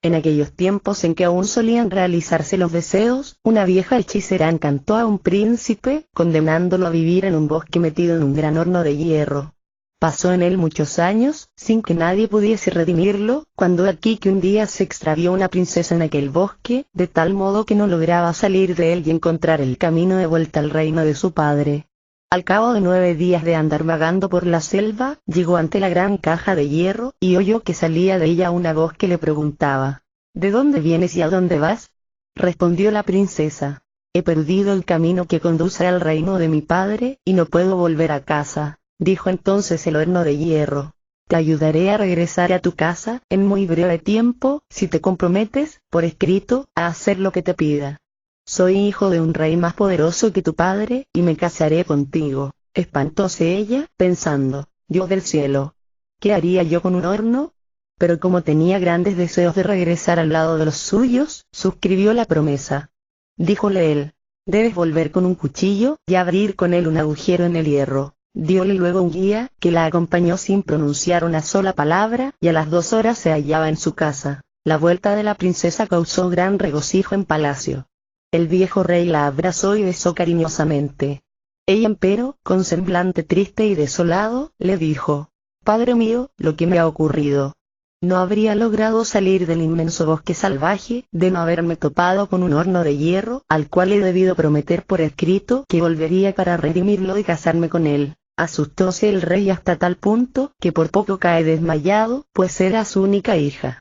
En aquellos tiempos en que aún solían realizarse los deseos, una vieja hechicera encantó a un príncipe, condenándolo a vivir en un bosque metido en un gran horno de hierro. Pasó en él muchos años, sin que nadie pudiese redimirlo, cuando aquí que un día se extravió una princesa en aquel bosque, de tal modo que no lograba salir de él y encontrar el camino de vuelta al reino de su padre. Al cabo de 9 días de andar vagando por la selva, llegó ante la gran caja de hierro, y oyó que salía de ella una voz que le preguntaba: ¿De dónde vienes y a dónde vas? Respondió la princesa: he perdido el camino que conduce al reino de mi padre, y no puedo volver a casa. Dijo entonces el horno de hierro: te ayudaré a regresar a tu casa, en muy breve tiempo, si te comprometes, por escrito, a hacer lo que te pida. Soy hijo de un rey más poderoso que tu padre, y me casaré contigo. Espantóse ella, pensando: Dios del cielo, ¿qué haría yo con un horno? Pero como tenía grandes deseos de regresar al lado de los suyos, suscribió la promesa. Díjole él: debes volver con un cuchillo, y abrir con él un agujero en el hierro. Diole luego un guía, que la acompañó sin pronunciar una sola palabra, y a las 2 horas se hallaba en su casa. La vuelta de la princesa causó gran regocijo en palacio. El viejo rey la abrazó y besó cariñosamente. Ella empero, con semblante triste y desolado, le dijo: Padre mío, lo que me ha ocurrido. No habría logrado salir del inmenso bosque salvaje, de no haberme topado con un horno de hierro, al cual he debido prometer por escrito que volvería para redimirlo y casarme con él. Asustóse el rey hasta tal punto, que por poco cae desmayado, pues era su única hija.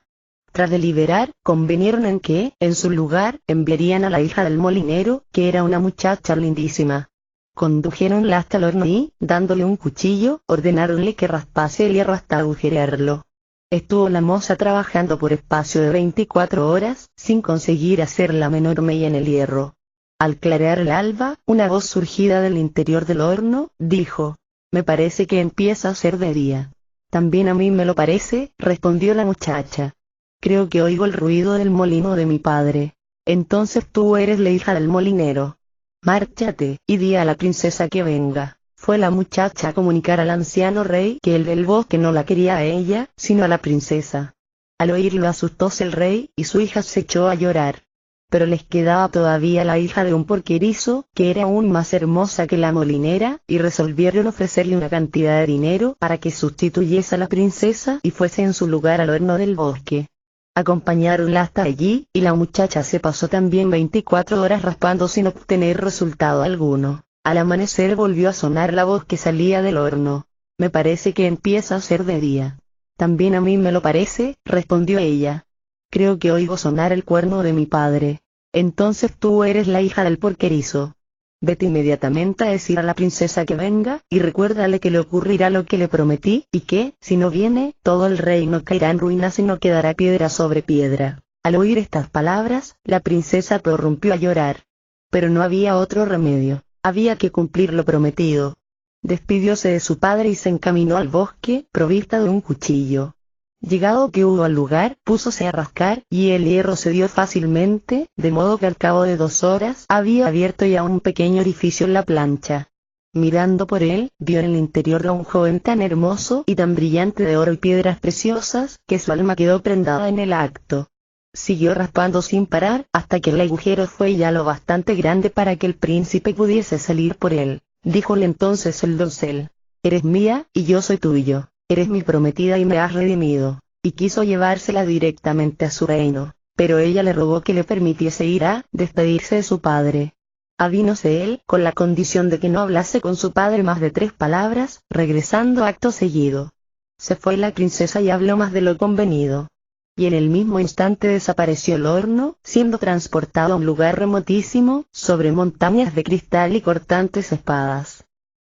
Tras deliberar, convinieron en que, en su lugar, enviarían a la hija del molinero, que era una muchacha lindísima. Condujeronla hasta el horno y, dándole un cuchillo, ordenáronle que raspase el hierro hasta agujerearlo. Estuvo la moza trabajando por espacio de 24 horas, sin conseguir hacer la menor mella en el hierro. Al clarear el alba, una voz surgida del interior del horno, dijo: me parece que empieza a ser de día. También a mí me lo parece, respondió la muchacha. Creo que oigo el ruido del molino de mi padre. Entonces tú eres la hija del molinero. Márchate, y di a la princesa que venga. Fue la muchacha a comunicar al anciano rey que el del bosque no la quería a ella, sino a la princesa. Al oírlo asustóse el rey, y su hija se echó a llorar. Pero les quedaba todavía la hija de un porquerizo, que era aún más hermosa que la molinera, y resolvieron ofrecerle una cantidad de dinero para que sustituyese a la princesa y fuese en su lugar al horno del bosque. Acompañáronla hasta allí, y la muchacha se pasó también 24 horas raspando sin obtener resultado alguno. Al amanecer volvió a sonar la voz que salía del horno. Me parece que empieza a ser de día. También a mí me lo parece, respondió ella. Creo que oigo sonar el cuerno de mi padre. Entonces tú eres la hija del porquerizo. Vete inmediatamente a decir a la princesa que venga, y recuérdale que le ocurrirá lo que le prometí, y que, si no viene, todo el reino caerá en ruinas y no quedará piedra sobre piedra. Al oír estas palabras, la princesa prorrumpió a llorar. Pero no había otro remedio, había que cumplir lo prometido. Despidióse de su padre y se encaminó al bosque, provista de un cuchillo. Llegado que hubo al lugar, púsose a rascar, y el hierro se dio fácilmente, de modo que al cabo de 2 horas, había abierto ya un pequeño orificio en la plancha. Mirando por él, vio en el interior a un joven tan hermoso y tan brillante de oro y piedras preciosas, que su alma quedó prendada en el acto. Siguió raspando sin parar, hasta que el agujero fue ya lo bastante grande para que el príncipe pudiese salir por él. Díjole entonces el doncel: eres mía, y yo soy tuyo. Eres mi prometida y me has redimido. Y quiso llevársela directamente a su reino, pero ella le rogó que le permitiese ir a despedirse de su padre. Avínose él, con la condición de que no hablase con su padre más de 3 palabras, regresando acto seguido. Se fue la princesa y habló más de lo convenido. Y en el mismo instante desapareció el horno, siendo transportado a un lugar remotísimo, sobre montañas de cristal y cortantes espadas.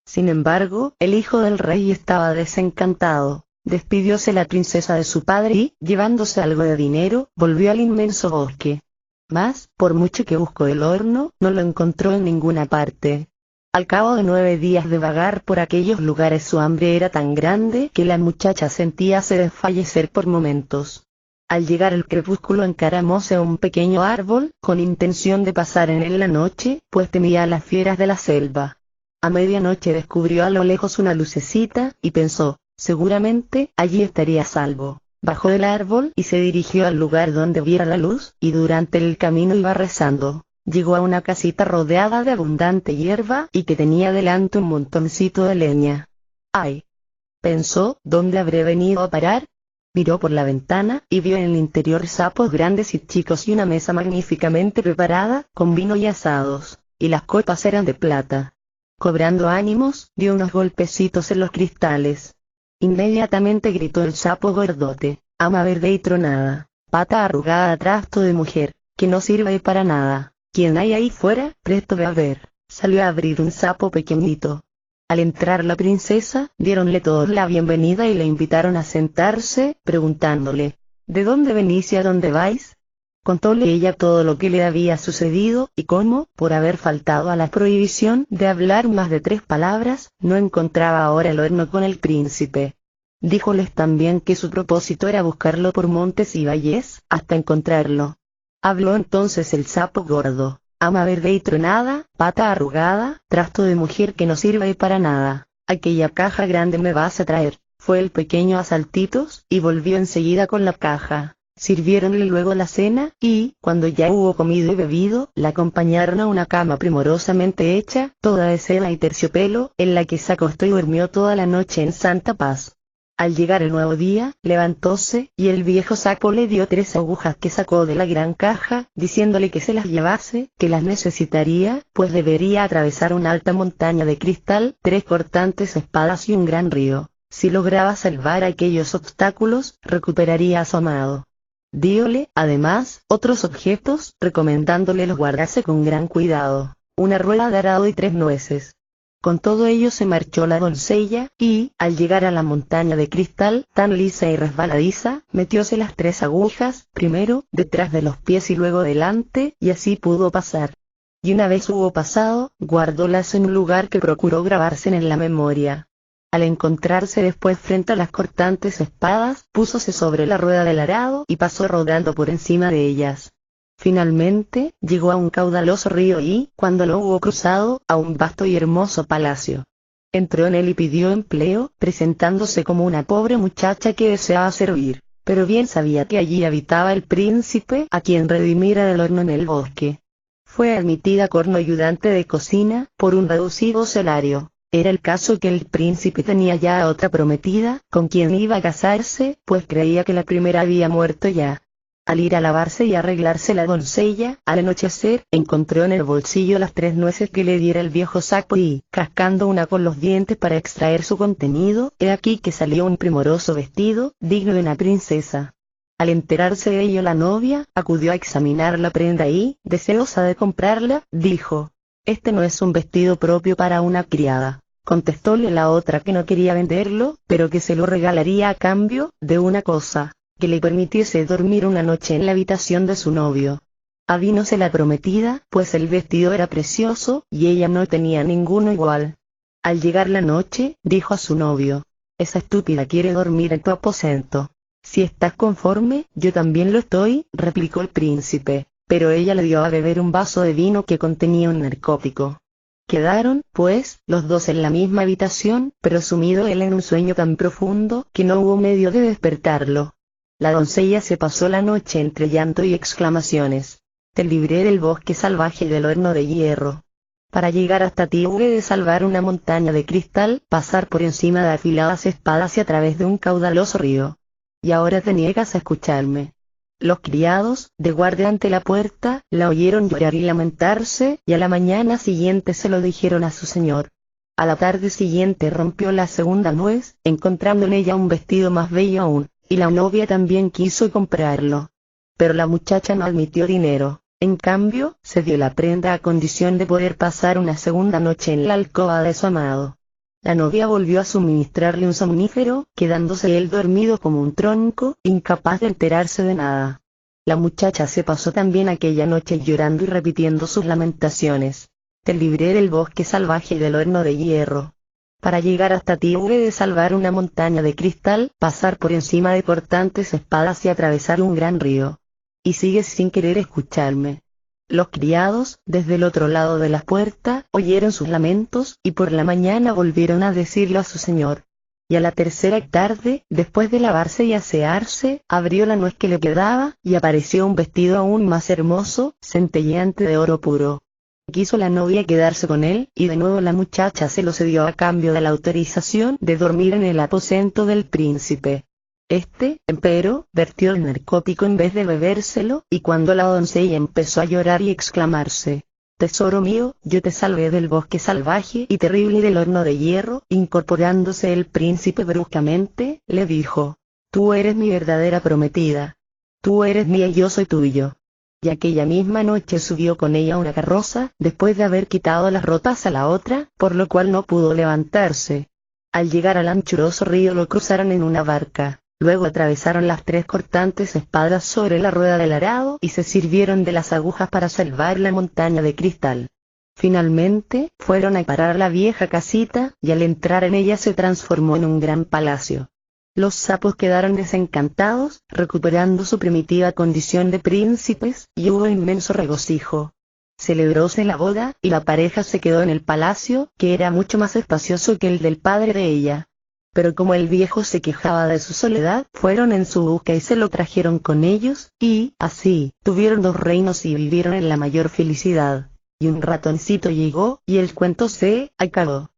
Sin embargo, el hijo del rey estaba desencantado. Despidióse la princesa de su padre y, llevándose algo de dinero, volvió al inmenso bosque. Mas, por mucho que buscó el horno, no lo encontró en ninguna parte. Al cabo de 9 días de vagar por aquellos lugares, su hambre era tan grande que la muchacha sentíase desfallecer por momentos. Al llegar el crepúsculo encaramóse a un pequeño árbol, con intención de pasar en él la noche, pues temía a las fieras de la selva. A medianoche descubrió a lo lejos una lucecita, y pensó: seguramente, allí estaría a salvo. Bajó del árbol y se dirigió al lugar donde viera la luz, y durante el camino iba rezando. Llegó a una casita rodeada de abundante hierba y que tenía delante un montoncito de leña. ¡Ay!, pensó, ¿dónde habré venido a parar? Miró por la ventana y vio en el interior sapos grandes y chicos y una mesa magníficamente preparada, con vino y asados, y las copas eran de plata. Cobrando ánimos, dio unos golpecitos en los cristales. Inmediatamente gritó el sapo gordote: ama verde y tronada, pata arrugada, trasto de mujer, que no sirve para nada, ¿quién hay ahí fuera? Presto ve a ver. Salió a abrir un sapo pequeñito. Al entrar la princesa, diéronle todos la bienvenida y le invitaron a sentarse, preguntándole: ¿de dónde venís y a dónde vais? Contóle ella todo lo que le había sucedido, y cómo, por haber faltado a la prohibición de hablar más de 3 palabras, no encontraba ahora el horno con el príncipe. Díjoles también que su propósito era buscarlo por montes y valles, hasta encontrarlo. Habló entonces el sapo gordo: ama verde y tronada, pata arrugada, trasto de mujer que no sirve para nada, aquella caja grande me vas a traer. Fue el pequeño a saltitos, y volvió enseguida con la caja. Sirviéronle luego la cena, y, cuando ya hubo comido y bebido, la acompañaron a una cama primorosamente hecha, toda de seda y terciopelo, en la que se acostó y durmió toda la noche en santa paz. Al llegar el nuevo día, levantóse, y el viejo sapo le dio 3 agujas que sacó de la gran caja, diciéndole que se las llevase, que las necesitaría, pues debería atravesar una alta montaña de cristal, 3 cortantes espadas y un gran río. Si lograba salvar aquellos obstáculos, recuperaría a su amado. Díole, además, otros objetos, recomendándole los guardase con gran cuidado: una rueda de arado y 3 nueces. Con todo ello se marchó la doncella, y, al llegar a la montaña de cristal, tan lisa y resbaladiza, metióse las 3 agujas, primero, detrás de los pies y luego delante, y así pudo pasar. Y una vez hubo pasado, guardólas en un lugar que procuró grabarse en la memoria. Al encontrarse después frente a las cortantes espadas, púsose sobre la rueda del arado y pasó rodando por encima de ellas. Finalmente, llegó a un caudaloso río y, cuando lo hubo cruzado, a un vasto y hermoso palacio. Entró en él y pidió empleo, presentándose como una pobre muchacha que deseaba servir, pero bien sabía que allí habitaba el príncipe a quien redimiera del horno en el bosque. Fue admitida como ayudante de cocina, por un reducido salario. Era el caso que el príncipe tenía ya a otra prometida, con quien iba a casarse, pues creía que la primera había muerto ya. Al ir a lavarse y arreglarse la doncella, al anochecer, encontró en el bolsillo las 3 nueces que le diera el viejo sapo y, cascando una con los dientes para extraer su contenido, he aquí que salió un primoroso vestido, digno de una princesa. Al enterarse de ello la novia, acudió a examinar la prenda y, deseosa de comprarla, dijo: este no es un vestido propio para una criada. Contestóle la otra que no quería venderlo, pero que se lo regalaría a cambio de una cosa: que le permitiese dormir una noche en la habitación de su novio. Avínose la prometida, pues el vestido era precioso, y ella no tenía ninguno igual. Al llegar la noche, dijo a su novio: esa estúpida quiere dormir en tu aposento. Si estás conforme, yo también lo estoy, replicó el príncipe, pero ella le dio a beber un vaso de vino que contenía un narcótico. Quedaron, pues, los dos en la misma habitación, pero sumido él en un sueño tan profundo, que no hubo medio de despertarlo. La doncella se pasó la noche entre llanto y exclamaciones. Te libré del bosque salvaje y del horno de hierro. Para llegar hasta ti hube de salvar una montaña de cristal, pasar por encima de afiladas espadas y a través de un caudaloso río. Y ahora te niegas a escucharme. Los criados, de guardia ante la puerta, la oyeron llorar y lamentarse, y a la mañana siguiente se lo dijeron a su señor. A la tarde siguiente rompió la segunda nuez, encontrando en ella un vestido más bello aún, y la novia también quiso comprarlo. Pero la muchacha no admitió dinero, en cambio, se dio la prenda a condición de poder pasar una segunda noche en la alcoba de su amado. La novia volvió a suministrarle un somnífero, quedándose él dormido como un tronco, incapaz de enterarse de nada. La muchacha se pasó también aquella noche llorando y repitiendo sus lamentaciones. Te libré del bosque salvaje y del horno de hierro. Para llegar hasta ti hube de salvar una montaña de cristal, pasar por encima de cortantes espadas y atravesar un gran río. Y sigues sin querer escucharme. Los criados, desde el otro lado de la puerta, oyeron sus lamentos, y por la mañana volvieron a decirlo a su señor. Y a la tercera tarde, después de lavarse y asearse, abrió la nuez que le quedaba, y apareció un vestido aún más hermoso, centelleante de oro puro. Quiso la novia quedarse con él, y de nuevo la muchacha se lo cedió a cambio de la autorización de dormir en el aposento del príncipe. Este, empero, vertió el narcótico en vez de bebérselo, y cuando la doncella empezó a llorar y exclamarse: «Tesoro mío, yo te salvé del bosque salvaje y terrible y del horno de hierro», incorporándose el príncipe bruscamente, le dijo: «Tú eres mi verdadera prometida. Tú eres mía y yo soy tuyo». Y aquella misma noche subió con ella a una carroza, después de haber quitado las ropas a la otra, por lo cual no pudo levantarse. Al llegar al anchuroso río lo cruzaron en una barca. Luego atravesaron las 3 cortantes espadas sobre la rueda del arado y se sirvieron de las agujas para salvar la montaña de cristal. Finalmente, fueron a parar a la vieja casita, y al entrar en ella se transformó en un gran palacio. Los sapos quedaron desencantados, recuperando su primitiva condición de príncipes, y hubo inmenso regocijo. Celebróse la boda, y la pareja se quedó en el palacio, que era mucho más espacioso que el del padre de ella. Pero como el viejo se quejaba de su soledad, fueron en su busca y se lo trajeron con ellos, y, así, tuvieron 2 reinos y vivieron en la mayor felicidad. Y un ratoncito llegó, y el cuento se acabó.